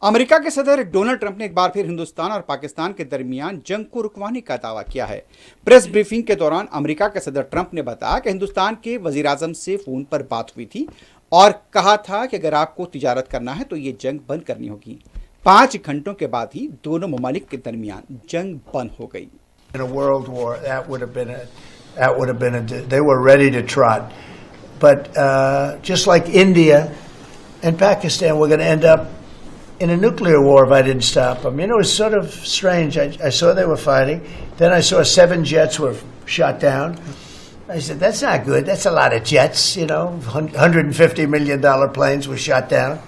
America के सदर Donald Trump ने एक बार फिर हिंदुस्तान और पाकिस्तान के दरमियान जंग को रुकवाने का दावा किया है। प्रेस ब्रीफिंग के दौरान अमेरिका के सदर ट्रंप ने बताया कि हिंदुस्तान के वजीर-आजम से फोन पर बात हुई थी और कहा था कि अगर आपको तिजारत करना है तो ये जंग बंद करनी होगी। 5 घंटों के बाद ही दोनों ममालिक के दरमियान जंग बंद हो गई। In a world war, that would have been they were ready to trot. But just like India and Pakistan, we're going to end up in a nuclear war if I didn't stop them. You know, it's sort of strange. I saw they were fighting. Then I saw 7 jets were shot down. I said, that's not good. That's a lot of jets, you know. $150 million planes were shot down.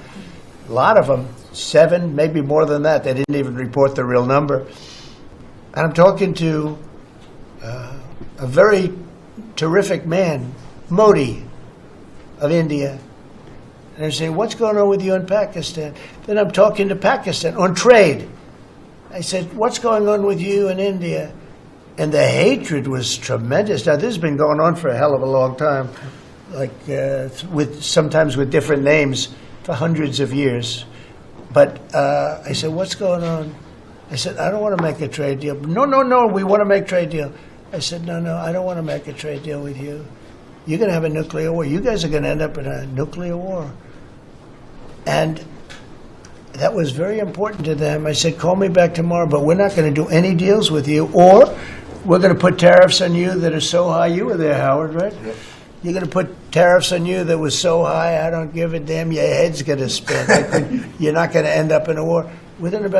A lot of them. 7, maybe more than that. They didn't even report the real number. And I'm talking to a very terrific man, Modi of India. And I say, what's going on with you in Pakistan? Then I'm talking to Pakistan on trade. I said, what's going on with you in India? And the hatred was tremendous. Now, this has been going on for a hell of a long time, like sometimes with different names for hundreds of years. But I said, what's going on? I said, I don't want to make a trade deal. No, we want to make a trade deal. I said, no, I don't want to make a trade deal with you. You're going to have a nuclear war. You guys are going to end up in a nuclear war. And that was very important to them. I said, call me back tomorrow, but we're not going to do any deals with you, or we're going to put tariffs on you that are so high. You were there, Howard, right? Yep. You're going to put tariffs on you that was so high, I don't give a damn. Your head's going to spin. You're not going to end up in a war. Within about